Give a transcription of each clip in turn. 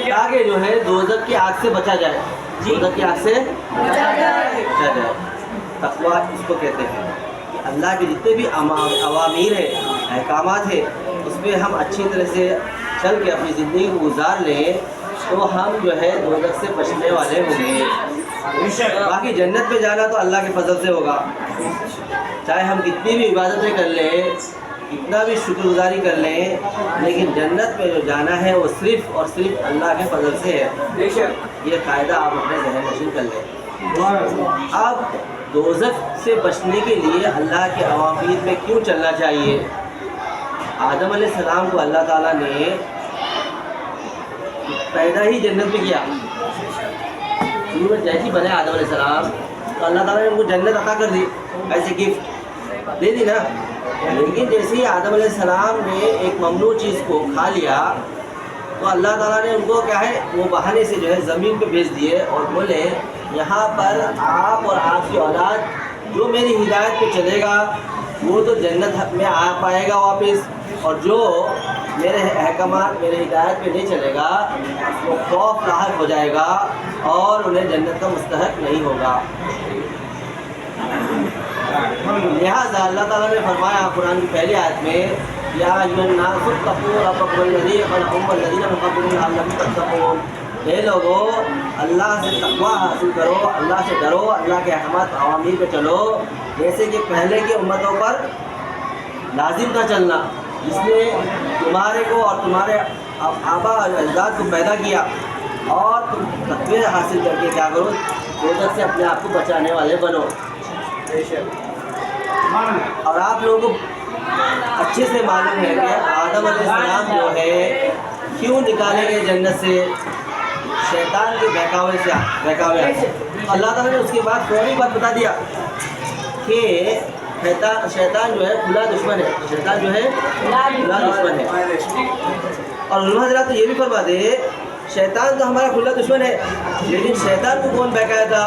تاکہ جو ہے دوزخ کی آگ سے بچا جائے، دوزخ کی آگ سے بچا جائے۔ تقویٰ اس کو کہتے ہیں کہ اللہ کے جتنے بھی اوامر ہیں، احکامات ہیں، اس پہ ہم اچھی طرح سے چل کے اپنی زندگی کو گزار لیں تو ہم جو ہے دوزخ سے بچنے والے ہوں گے۔ باقی جنت پہ جانا تو اللہ کے فضل سے ہوگا، چاہے ہم کتنی بھی عبادتیں کر لیں، کتنا بھی شکر گزاری کر لیں، لیکن جنت پہ جو جانا ہے وہ صرف اور صرف اللہ کے فضل سے ہے۔ یہ قاعدہ آپ اپنے ذہن نشین کر لیں۔ اب دوزخ سے بچنے کے لیے اللہ کے اوامر میں کیوں چلنا چاہیے؟ آدم علیہ السلام کو اللہ تعالیٰ نے پیدا ہی جنت میں کیا، شروع میں جیسی بنے آدم علیہ السلام تو اللہ تعالیٰ نے ان کو جنت عطا کر دی، ایسے گفٹ دے دی نا۔ لیکن جیسے ہی آدم علیہ السلام نے ایک ممنوع چیز کو کھا لیا تو اللہ تعالیٰ نے ان کو کیا ہے وہ بہانے سے جو ہے زمین پہ بھیج دیے اور بولے یہاں پر آپ اور آپ کی اولاد جو میری ہدایت پہ چلے گا وہ تو جنت میں آ پائے گا واپس، اور جو میرے احکامات میرے ہدایت پہ نہیں چلے گا وہ خوف لاحق ہو جائے گا اور انہیں جنت کا مستحق نہیں ہوگا۔ لہٰذا اللہ تعالیٰ نے فرمایا قرآن کی پہلی آیت میں یا ایھا الناس اتقوا ربکم الذی خلقکم والذین من قبلکم لعلکم تتقون، اے لوگو اللہ سے تقویٰ حاصل کرو، اللہ سے ڈرو، اللہ کے احکامات اوامر پہ چلو، جیسے کہ پہلے کی امتوں پر لازم تھا چلنا، جس نے تمہارے کو اور تمہارے آبا اور اجداد کو پیدا کیا، اور تم تقوی حاصل کر کے کیا کرو دوزخ سے اپنے آپ کو بچانے والے بنو۔ اور آپ لوگوں کو اچھے سے معلوم ہے کہ آدم علیہ السلام جو ہے کیوں نکالے گئے جنت سے؟ شیطان کے بہکاوے سے اللہ تعالیٰ نے اس کے بعد فوری بات بتا دیا کہ شیطان جو ہے کھلا دشمن ہے، شیطان جو ہے کھلا دشمن ہے۔ اور علماء حضرات تو یہ بھی فرما دے شیطان تو ہمارا کھلا دشمن ہے، لیکن شیطان کو کون بہکایا تھا؟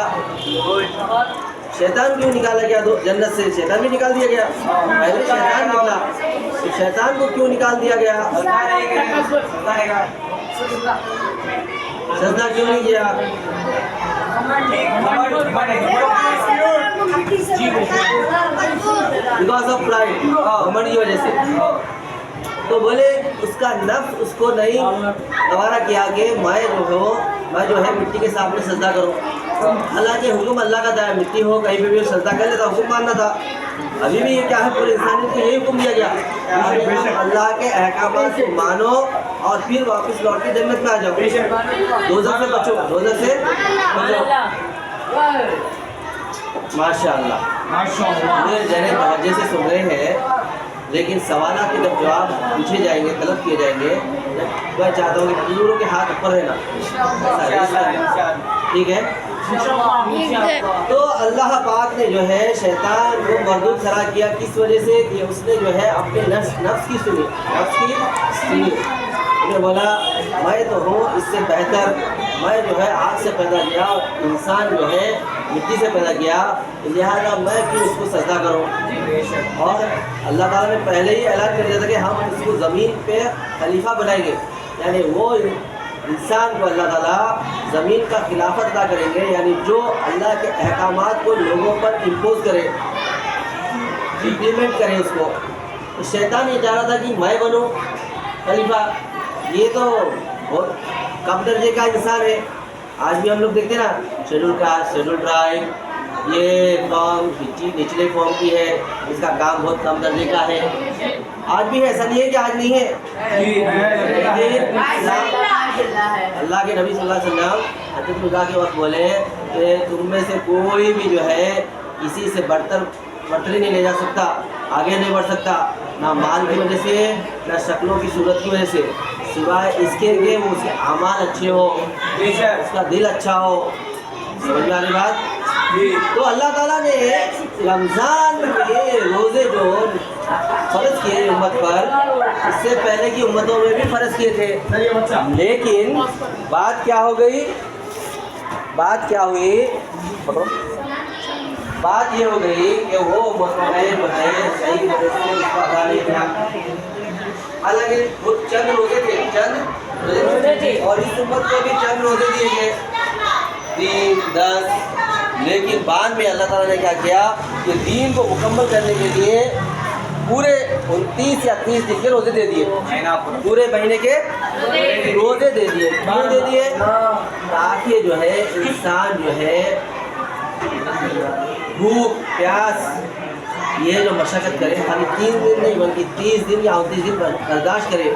شیطان کیوں نکالا گیا جنت سے؟ شیطان بھی نکال دیا گیا، پہلے شیطان نکلا، تو شیطان کو کیوں نکال دیا گیا؟ سجدہ کیوں نہیں کیا؟ بیکاز آف پرائڈ، گھمنڈ کی وجہ سے۔ تو بولے اس کا نفس اس کو نہیں گوارا کیا کہ میں جو ہے مٹی کے سامنے سجدہ کروں، حالانکہ حکم اللہ کا تھا، مٹی ہو کہیں پہ بھی سجدہ کر لیتا، حکم ماننا تھا۔ ابھی بھی یہ کیا ہے پوری انسانیت کو یہی حکم دیا گیا اللہ کے احکامات کو مانو اور پھر واپس لوٹ کے جنت میں آ جاؤ، دوزخ سے بچو، دوزخ سے بچو۔ ماشاء اللہ میرے ذہن توجہ سے سن رہے ہیں، لیکن سوالات کے جب جواب پوچھے جائیں گے، طلب کیے جائیں گے، میں چاہتا ہوں کہ پوروں کے ہاتھ اوپر رہنا، ٹھیک ہے؟ تو اللہ پاک نے جو ہے شیطان کو مردود قرار کیا، کس وجہ سے کہ اس نے جو ہے اپنے نفس کی سنی، انہیں بولا میں تو ہوں اس سے بہتر، میں جو ہے آگ سے پیدا کیا اور انسان جو ہے مٹی سے پیدا کیا، لہذا میں کیوں اس کو سجدہ کروں؟ اور اللہ تعالیٰ نے پہلے ہی اعلان کر دیا تھا کہ ہم اس کو زمین پہ خلیفہ بنائیں گے، یعنی وہ انسان کو اللہ تعالیٰ زمین کا خلافت عطا کریں گے، یعنی جو اللہ کے احکامات کو لوگوں پر امپوز کرے، امپلیمنٹ کرے اس کو۔ تو شیطان یہ چاہ رہا تھا کہ میں بنوں خلیفہ، یہ تو بہت کم درجے کا انسان ہے۔ آج بھی ہم لوگ دیکھتے ہیں نا شیڈول کاسٹ، شیڈول ٹرائب، یہ قوم نچلے قوم کی ہے، اس کا کام بہت کم درجے کا ہے، آج بھی ہے، ایسا نہیں ہے کہ آج نہیں ہے۔ اللہ کے نبی صلی اللہ علیہ وسلم حجۃ الوداع کے وقت بولے کہ تم میں سے کوئی بھی جو ہے کسی سے برتری نہیں لے جا سکتا، آگے نہیں بڑھ سکتا، نہ مال کی وجہ سے نہ شکلوں کی صورت کی وجہ سے، سوائے اس کے کہ وہ اس کے اعمال اچھے ہو، اس کا دل اچھا ہو۔ سمجھ میں آ رہی بات؟ تو اللہ تعالیٰ نے رمضان کے روزے جو فرض کیے امت پر، اس سے پہلے کی امتوں میں بھی فرض کیے تھے، لیکن بات کیا ہو گئی؟ بات یہ ہو گئی کہ وہ امتوں نے صحیح طرح سے اس کو ادا نہیں کیا۔ حالانکہ وہ چند روزے تھے، چند اور اس امت کو بھی چند روزے دیے گئے 3, 10. لیکن بعد میں اللہ تعالیٰ نے کیا کیا کہ دین کو مکمل کرنے کے لیے پورے 29 یا 30 دن کے روزے دے دیے, پورے مہینے کے روزے دے دیے. کیوں دے دیے؟ تاکہ جو ہے انسان جو ہے بھوک پیاس یہ جو مشقت کرے خالی 3 دن نہیں بلکہ 30 دن یا 29 دن برداشت کرے,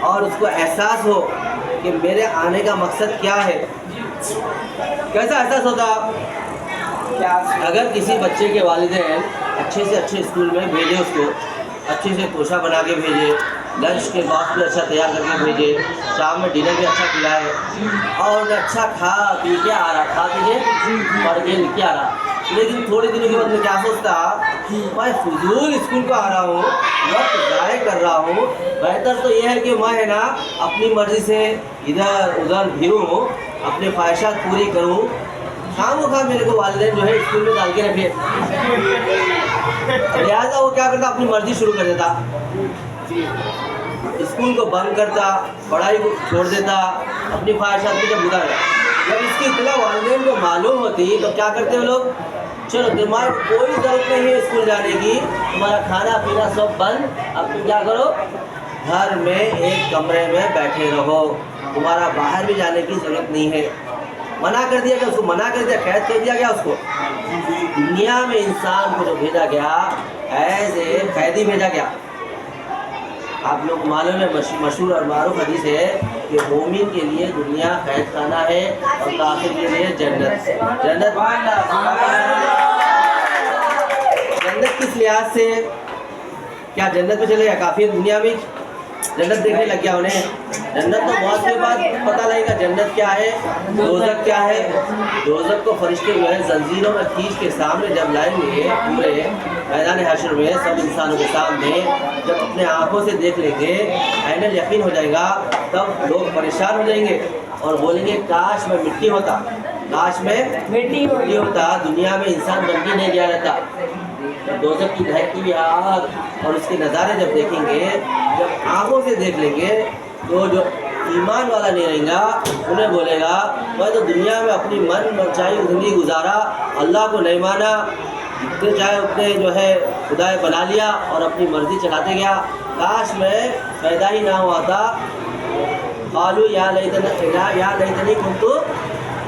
اور اس کو احساس ہو کہ میرے آنے کا مقصد کیا ہے. کیسا احساس ہوتا؟ اگر کسی بچے کے والدین اچھے سے اچھے اسکول میں بھیجے, اس کو اچھے سے توشہ بنا کے بھیجے, لنچ کے باکس بھی اچھا تیار کر کے بھیجے, شام میں ڈنر بھی اچھا کھلائے, اور انہیں اچھا کھا پی کے آ رہا, کھا پی کے پڑھ کے لکھ کے آ رہا. لیکن تھوڑے دنوں کے بعد میں کیا سوچتا میں فضول اسکول کو آ رہا ہوں, وقت ضائع کر رہا ہوں, بہتر تو یہ ہے کہ میں ہے نا اپنی مرضی سے ادھر ادھر پھروں, اپنی خواہشات پوری کروں. خام و خواہ میرے کو والدین جو ہے اسکول میں ڈال کے رکھے, لہٰذا وہ کیا کرتا اپنی مرضی شروع کر دیتا, اسکول کو بند کرتا, پڑھائی کو چھوڑ دیتا, اپنی خواہشات میں جب گزارا. جب اس کی اطلاع والدین کو معلوم ہوتی تو کیا کرتے ہیں لوگ, چلو تمہاری کوئی ضرورت نہیں ہے اسکول جانے کی, تمہارا کھانا پینا سب بند, اب تم کیا کرو گھر میں ایک کمرے میں بیٹھے رہو, تمہارا باہر بھی جانے کی ضرورت نہیں ہے. منع کر دیا گیا, اس کو منع کر دیا, قید کر دیا گیا اس کو. دنیا میں انسان کو جو بھیجا گیا ایز اے قیدی بھیجا گیا. آپ لوگ معلوم ہے مشہور اور معروف حدیث ہے کہ مومن کے لیے دنیا قید خانہ ہے اور کافر کے لیے جنت. جنت کس لحاظ سے, کیا جنت میں چلے گا کافر دنیا میں جنت دیکھنے لگ گیا انہیں؟ جنت تو موت کے بعد پتہ لگے گا جنت کیا ہے, دوزخ کیا ہے. دوزخ کو فرشتے جو ہے زنجیروں میں کھینچ کے سامنے جب لائیں گے پورے میدان حشر میں سب انسانوں کے سامنے, جب اپنے آنکھوں سے دیکھ لیں گے عین الیقین ہو جائے گا, تب لوگ پریشان ہو جائیں گے اور بولیں گے کاش میں مٹی ہوتا, کاش میں مٹی ہوتا, دنیا میں انسان بن کے نہیں گیا رہتا. دوزخ کی دہکتی ہوئی آگ اور اس کے نظارے جب دیکھیں گے, جب آنکھوں سے دیکھ لیں گے, تو جو ایمان والا نہیں رہیں گا انہیں بولے گا میں تو دنیا میں اپنی من چاہیے زندگی گزارا, اللہ کو نہیں مانا, جتنے چاہے اتنے جو ہے خدا بنا لیا اور اپنی مرضی چلاتے گیا, کاش میں پیدا ہی نہ ہوا تھا. قالوا یا لیتنی کنت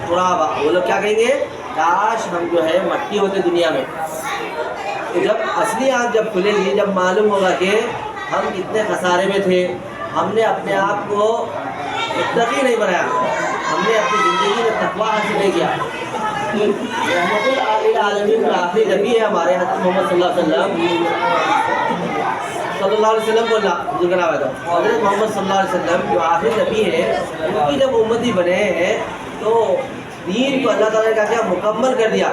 ترابا, وہ لوگ کیا کہیں گے کاش ہم جو ہے مٹی ہوتے دنیا میں. تو جب اصلی آنکھ جب کھلے گی, جب معلوم ہوگا کہ ہم کتنے خسارے میں تھے, ہم نے اپنے آپ کو متقی نہیں بنایا, ہم نے اپنی زندگی میں تقویٰ حاصل نہیں کیا. رحمت للعالمین کا آخری نبی ہے ہمارے حضرت محمد صلی اللہ علیہ وسلم کو حضور کا نام ہے, حضرت محمد صلی اللہ علیہ وسلم جو آخری نبی ہے, ان کی جب امتی بنے ہیں تو دین کو اللہ تعالیٰ نے کیا مکمل کر دیا.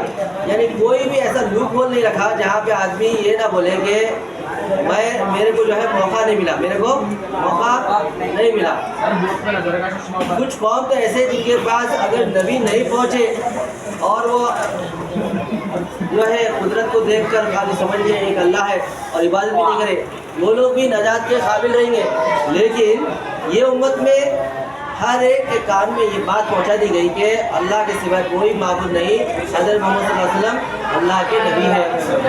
یعنی کوئی بھی ایسا لوپ ہول نہیں رکھا جہاں پہ آدمی یہ نہ بولے کہ میرے کو جو ہے موقع نہیں ملا, میرے کو موقع نہیں ملا. کچھ قوم تو ایسے جن کے پاس اگر نبی نہیں پہنچے اور وہ جو ہے قدرت کو دیکھ کر خالی سمجھ لیں ایک اللہ ہے اور عبادت بھی نہیں کرے, وہ لوگ بھی نجات کے قابل رہیں گے. لیکن یہ امت میں ہر ایک کے کان میں یہ بات پہنچا دی گئی کہ اللہ کے سوائے کوئی معبود نہیں, حضرت محمد صلی اللہ علیہ وسلم اللہ کے نبی ہے.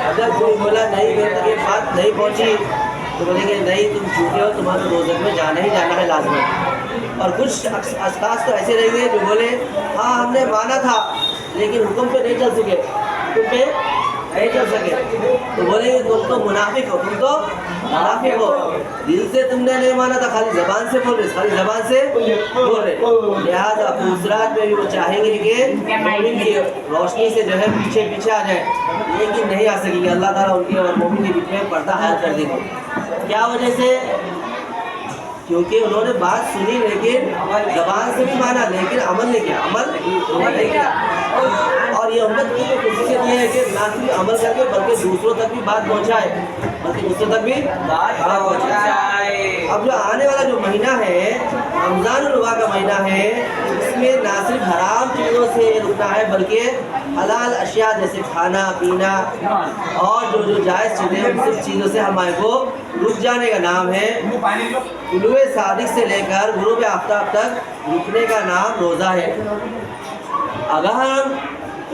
اگر کوئی بولا نہیں میرے تک یہ بات نہیں پہنچی تو بولیں گے نہیں تم جھوٹے ہو, تمہارے دوزخ میں جانا ہی جانا ہے لازمی. اور کچھ اشخاص تو ایسے رہیں گے جو بولے ہاں ہم نے مانا تھا لیکن حکم پہ نہیں چل سکے, حکم پہ نہیں چل سکے, تو بولیں گے تم تو منافق ہو, تم تو منافق ہو, دل سے تم نے نہیں مانا تھا, خالی زبان سے بول رہے, خالی زبان سے بول رہے. لہٰذا دوسرات میں بھی وہ چاہیں گے کہ مومن کی روشنی سے جو ہے پیچھے پیچھے آ جائیں, لیکن نہیں آ سکیں گے. اللہ تعالیٰ ان کے اور مومن کے بیچ میں پردہ حائل کر دیں گے. کیا وجہ سے؟ کیونکہ انہوں نے بات سنی لیکن زبان سے بھی مانا لیکن عمل نہیں کیا, عمل نہیں کیا. اور یہ امت کی جو خصوصیت یہ ہے کہ نہ صرف عمل کر کے بلکہ دوسروں تک بھی بات پہنچائے, بلکہ دوسروں تک بھی بات پہنچائے. اب جو آنے والا جو مہینہ ہے رمضان الروا کا مہینہ ہے, اس میں نہ صرف حرام چیزوں سے رکنا ہے بلکہ حلال اشیاء جیسے کھانا پینا اور جو جائز چیزیں ان سب چیزوں سے ہمارے کو رک جانے کا نام ہے. طلوع صادق سے لے کر غروب آفتاب تک رکنے کا نام روزہ ہے. اگر ہم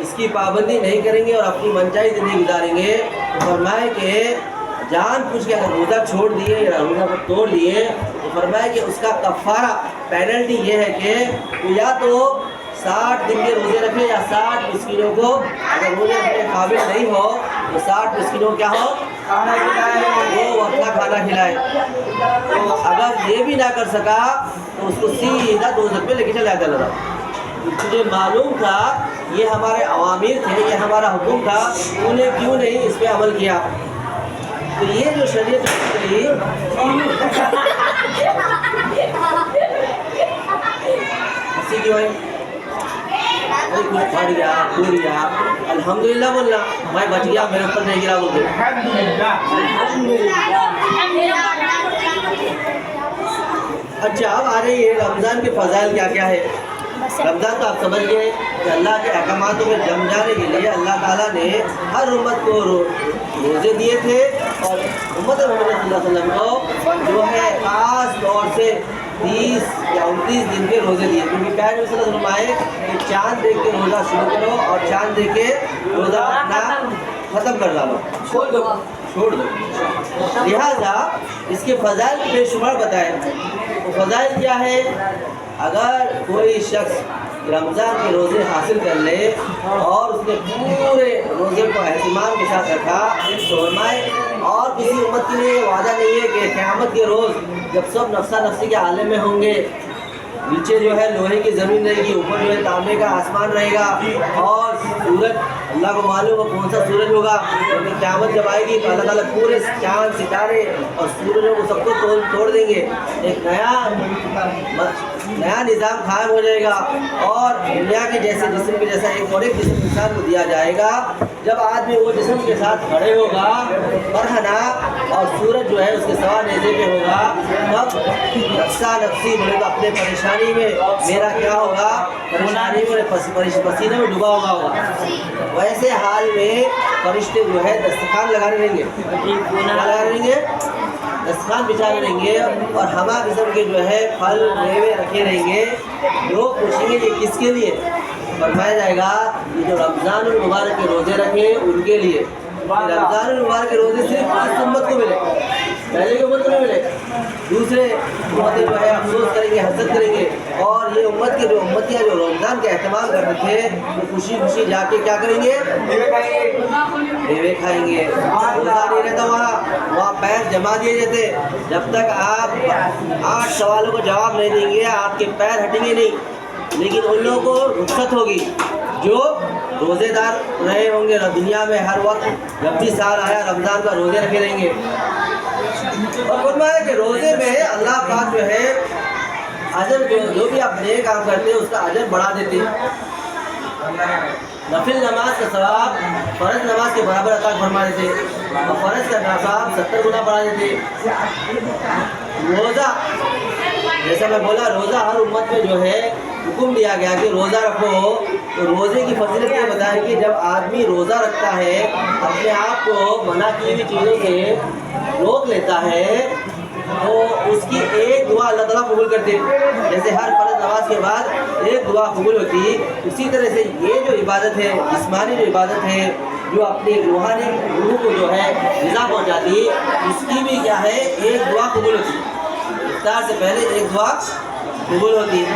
اس کی پابندی نہیں کریں گے اور اپنی منچائی زندگی گزاریں گے تو فرمائے کہ جان پوچھ کے اگر روزہ چھوڑ دیے یا روزہ کو توڑ دیے تو فرمایا کہ اس کا کفارہ پینلٹی یہ ہے کہ یا تو 60 دن کے روزے رکھے یا 60 مسکینوں کو اگر روزے رکھنے قابل نہیں ہو تو 60 مسکینوں کیا ہو کھانا کھلائے, وہ وقت کھانا کھلائے. تو اگر یہ بھی نہ کر سکا تو اس کو سیدھا دوزخ پہ لے کے چلا جاتا. مجھے معلوم تھا یہ ہمارے اوامر تھے, یہ ہمارا حکم تھا, انہیں کیوں نہیں اس پہ عمل کیا. تو یہ جو شریعت تھی اسی کی وجہ کچھ پڑ گیا ٹوٹ گیا الحمدللہ بولنا میں بچ گیا میرے اوپر نہیں گرا بول دے. اچھا اب آ رہی ہے رمضان کے فضائل کیا کیا ہے. رمضان تو آپ سمجھ گئے کہ اللہ کے احکاماتوں میں جم جانے کے لیے اللہ تعالیٰ نے ہر امت کو روزے دیے تھے اور امت محمد صلی اللہ علیہ وسلم کو جو ہے خاص طور سے 30 یا 29 دن کے روزے دیے. کیونکہ پیارے نبی صلی اللہ علیہ وسلم آئے کہ چاند دیکھ کے روزہ شروع کرو اور چاند دیکھ کے روزہ رکھنا ختم کر ڈالو, چھوڑ دو. لہٰذا اس کے فضائل بے شمار بتائے. وہ فضائل کیا ہے؟ اگر کوئی شخص رمضان کے روزے حاصل کر لے اور اس نے پورے روزے کو اہتمام کے ساتھ رکھا تو فرمائے اور کسی امت کے لیے وعدہ نہیں ہے کہ قیامت کے روز جب سب نفسا نفسی کے عالم میں ہوں گے, نیچے جو ہے لوہے کی زمین رہے گی, اوپر جو ہے تانبے کا آسمان رہے گا اور سورج اللہ کو معلوم ہو کون سا سورج ہوگا. لیکن قیامت جب آئے گی تو اللہ تعالیٰ پورے چاند ستارے اور سورجوں کو سب کو توڑ دیں گے. ایک نیا نظام قائم ہو جائے گا اور دنیا کے جیسے جسم کے جیسا ایک اور ایک جسم انسان کو دیا جائے گا. جب آدمی وہ جسم کے ساتھ کھڑے ہوگا برہنا اور سورج جو ہے اس کے سوا نیزے پہ ہوگا, تب نفسا نفسی بولے تو اپنے پریشانی میں میرا کیا ہوگا, پریشانی میں پسینے میں ڈوبا ہوگا. ویسے حال میں فرشتے جو ہے دسترخوان لگانے رہیں گے, دسترخوان بچھانے رہیں گے اور ہما قسم کے جو ہے پھل میوے رکھے رہیں گے. لوگ پوچھیں گے یہ کس کے لیے؟ فرمایا جائے گا یہ جو رمضان المبارک کے روزے رکھے ان کے لیے. رمضان المبارک کے روزے صرف اس امت کو ملے, پہلے کی امت کو نہیں ملے. دوسرے امتیں جو ہے افسوس کریں گے, حسد کریں گے اور یہ امت کے جو امتیاں جو رمضان کا اہتمام کرتے تھے وہ خوشی خوشی جا کے کیا کریں گے, میوے کھائیں گے. روزہ نہیں رہتا وہاں پیر جما دیے جاتے. جب تک آپ 8 سوالوں کو جواب نہیں دیں گے آپ کے پیر ہٹیں گے نہیں. لیکن ان لوگوں کو رخصت ہوگی جو روزے دار رہے ہوں گے دنیا میں, ہر وقت جب بھی سال آیا رمضان کا روزے رکھے رہیں گے. اور فرمایا کہ روزے میں اللہ پاک جو ہے اجر جو بھی آپ نئے کام کرتے ہیں اس کا اجر بڑھا دیتے ہیں. نفل نماز کا ثواب فرض نماز کے برابر عطا فرما دیتے اور فرض کا ثواب 70 گنا بڑھا دیتے. روزہ جیسا میں بولا روزہ ہر امت میں جو ہے حکم دیا گیا کہ روزہ رکھو. تو روزے کی فضیلت یہ بتائے کہ جب آدمی روزہ رکھتا ہے اپنے آپ کو منع کی ہوئی چیزوں سے روک لیتا ہے تو اس کی ایک دعا اللہ تعالیٰ قبول کرتے. جیسے ہر فرض نماز کے بعد ایک دعا قبول ہوتی, اسی طرح سے یہ جو عبادت ہے جسمانی جو عبادت ہے جو اپنی روحانی روح کو جو ہے غذا پہنچاتی اس کی بھی کیا ہے ایک دعا قبول ہوتی. افطار سے پہلے ایک دعا قبول ہوتی ہے.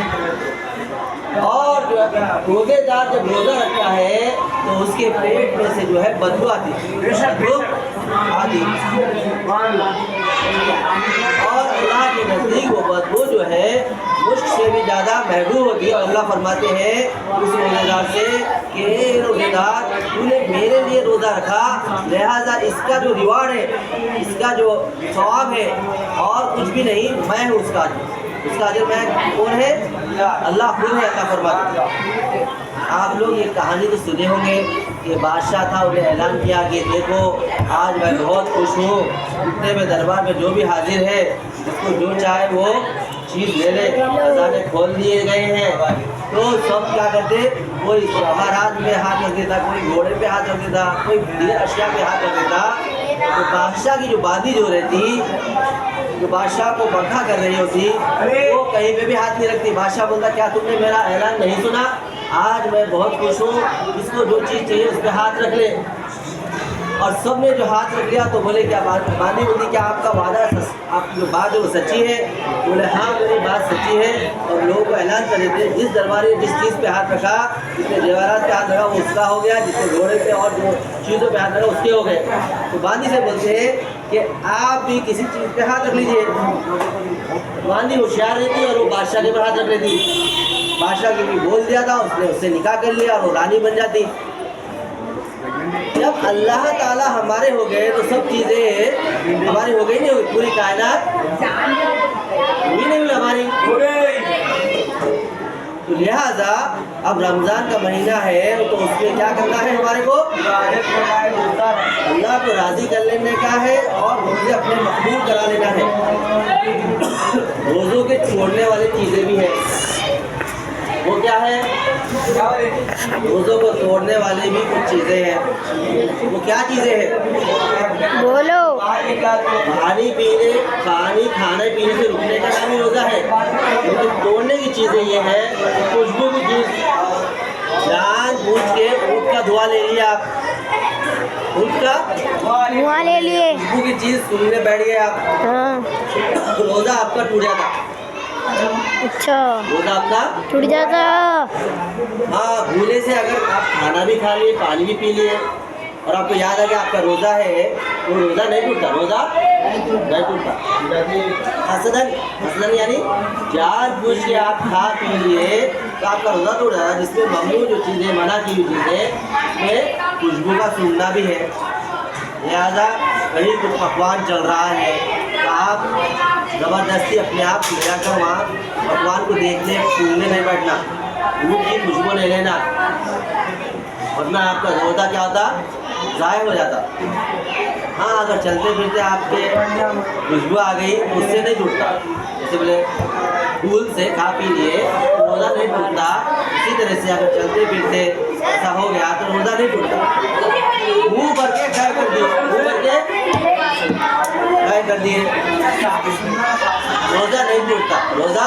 اور جو روزے دار جب روزہ رکھتا ہے تو اس کے پیٹ میں سے جو ہے بدبو آتی اور اللہ کے نزدیک وہ بدبو جو ہے مشک سے بھی زیادہ محبوب ہوتی ہے. اور اللہ فرماتے ہیں اس روزے دار سے کہ اے روزے دار تو نے میرے لیے روزہ رکھا لہٰذا اس کا جو ریوارڈ ہے اس کا جو ثواب ہے اور کچھ بھی نہیں, میں ہوں اس کا اجر میں. کون ہے؟ اللہ خود ہے. اللہ فرماتے ہیں. آپ لوگ یہ کہانی تو سنے ہوں گے کہ بادشاہ تھا, انہیں اعلان کیا کہ دیکھو آج میں بہت خوش ہوں, اتنے میں دربار میں جو بھی حاضر ہے اس کو جو چاہے وہ چیز لے لے خزانے کھول دیے گئے ہیں تو سب کیا کرتے کوئی جواہرات میں ہاتھ رکھ دیتا کوئی گھوڑے پہ ہاتھ رکھ دیتا کوئی دیگر اشیاء پہ ہاتھ رکھ دیتا تو بادشاہ کی جو بادی جو رہتی جو بادشاہ کو بڑھا کر رہی ہوتی وہ کہیں پہ بھی ہاتھ نہیں رکھتی بادشاہ بولتا کیا تم نے میرا اعلان نہیں سنا آج میں بہت خوش ہوں اس کو جو چیز چاہیے اس پہ ہاتھ رکھ لے اور سب نے جو ہاتھ رکھ لیا تو بولے کیا بادی بولتی کیا آپ کا وعدہ آپ کی جو بات ہے وہ سچی ہے بولے ہاں میری بات سچی ہے اور لوگوں کو اعلان کر دیتے جس درباری نے جس چیز پہ ہاتھ رکھا جس نے جواہرات پہ ہاتھ رکھا وہ اس کا ہو گیا جس نے گھوڑے پہ اور جو چیزوں پہ ہاتھ رکھا اس کے ہو گئے تو باندی سے بولتے ہیں کہ آپ بھی کسی چیز پہ ہاتھ رکھ لیجیے باندی ہوشیار رہتی اور وہ بادشاہ کے پر ہاتھ رکھ لیتی بادشاہ کے بھی بول دیا تھا اس نے اس سے نکاح کر لیا اور وہ رانی بن جاتی جب اللہ تعالیٰ ہمارے ہو گئے تو سب چیزیں ہماری ہو گئی نہیں ہوئی پوری کائنات ہوئی نہیں ہوئی ہماری تو لہٰذا اب رمضان کا مہینہ ہے تو اس میں کیا کرنا ہے ہمارے کو اللہ کو راضی کر لینے کا ہے اور روزے اپنے مقبول کرا لینا ہے روزوں کے چھوڑنے والی چیزیں بھی ہیں وہ کیا ہے روزوں کو توڑنے والی بھی کچھ چیزیں ہیں وہ کیا چیزیں ہیں بولو پانی پینے کھانے پینے سے رکنے کا نام ہی روزہ ہے لیکن توڑنے کی چیزیں یہ ہیں خوشبو کی چیز جان بوجھ کے اونٹ کا دھواں لے لیا آپ اونٹ کا دھواں لے لیے خوشبو کی چیز سننے بیٹھ گئے آپ ہاں روزہ آپ کا ٹوٹ جاتا اچھا روزہ آپ کا ٹوٹ جاتا ہاں بھولے سے اگر آپ کھانا بھی کھا لیے پانی بھی پی لیے اور آپ کو یاد ہے کہ آپ کا روزہ ہے وہ روزہ نہیں ٹوٹتا روزہ نہیں ٹوٹتا حسدن یعنی جان بوجھ کے آپ کھا پی لیے تو آپ کا روزہ ٹوٹ رہا ہے جس میں ممنوع جو چیزیں منع کی ہوئی چیزیں میں خوشبو کا سونگنا بھی ہے لہٰذا کہیں کچھ پکوان چل رہا ہے تو آپ زبردستی اپنے آپ کو جا کر وہاں پکوان کو دیکھنے سننے نہیں بیٹھنا اونٹ کی خوشبو نہیں لینا ورنہ آپ کا روزہ کیا ہوتا ضائع ہو جاتا ہاں اگر چلتے پھرتے آپ کے خوشبو آ گئی تو اس سے نہیں ٹوٹتا جیسے بولے پھول سے کھا پی لیے روزہ نہیں ٹوٹتا اسی طرح سے اگر چلتے پھرتے ایسا ہو گیا تو روزہ نہیں ٹوٹتا منہ بھر کے کھائے کر دیے منہ بھر کے کھائے کر دیے روزہ نہیں ٹوٹتا روزہ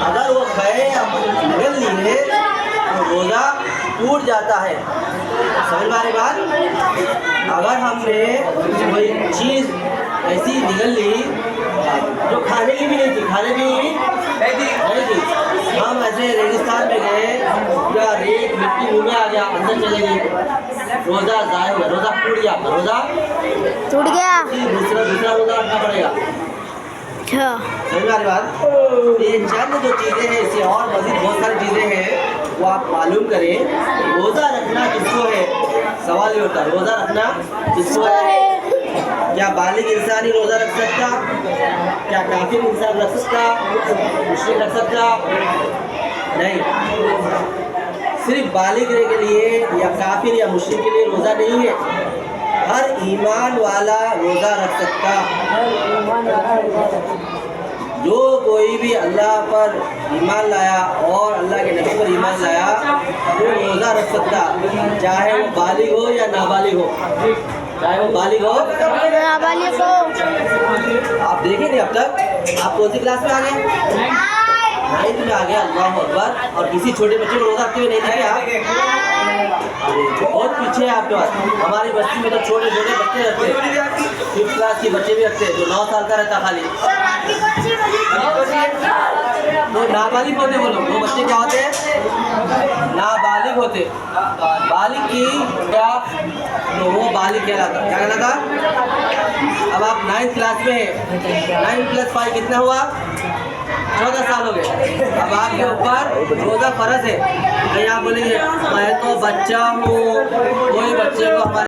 اگر وہ کھائے نگل لیے تو روزہ ٹوٹ جاتا ہے سمجھ میں آ رہی بات اگر ہم نے کوئی چیز ایسی نگل لی جو کھانے کی بھی نہیں تھی کھانے کی نہیں تھی ہم ایسے ریگستان میں گئے یا ریت مٹی منہ میں آ گیا اندر چلے گئے روزہ ضائع ہوا روزہ ٹوٹ گیا روزہ ٹوٹ گیا دوسرا روزہ رکھنا پڑے گا اچھا سمجھ میں آ رہی بات یہ چند جو چیزیں ہیں اس سے اور مزید بہت ساری چیزیں ہیں وہ آپ معلوم کریں روزہ رکھنا کس کو ہے سوال یہ ہوتا ہے روزہ رکھنا کس کو ہے کیا بالغ انسان ہی روزہ رکھ سکتا کیا کافر انسان رکھ سکتا مشرک رکھ سکتا نہیں صرف بالغ کے لیے یا کافر یا مشرک کے لیے روزہ نہیں ہے ہر ایمان والا روزہ رکھ سکتا جو کوئی بھی اللہ پر ایمان لایا اور اللہ کے نبی پر ایمان لایا وہ روزہ رکھ سکتا چاہے وہ بالغ ہو یا نابالغ ہو چاہے وہ بالغ ہو نابالغ ہو آپ دیکھیں گے اب تک آپ کون سی کلاس میں آ گئے 9th میں آ گیا اللہ اکبر اور کسی چھوٹے بچے کو روزہ رکھتے ہوئے نہیں دیکھے آپ بہت پیچھے ہے آپ کے پاس ہماری بستی میں تو چھوٹے چھوٹے بچے رکھتے ہیں 5th کلاس کے بچے بھی رکھتے ہیں جو 9 سال کا رہتا خالی تو نابالغ ہوتے وہ لوگ وہ بچے کیا ہوتے ہیں نابالغ ہوتے بالغ کی کیا تو وہ بالغ کہلاتا کیا کہلاتا اب آپ 9th کلاس میں ہیں 9+5 کتنا ہوا 14 سال ہو گئے اب آپ کے اوپر روزہ فرض ہے کہیں آپ بولیں گے میں تو بچہ ہوں کوئی بچے کو ہمارے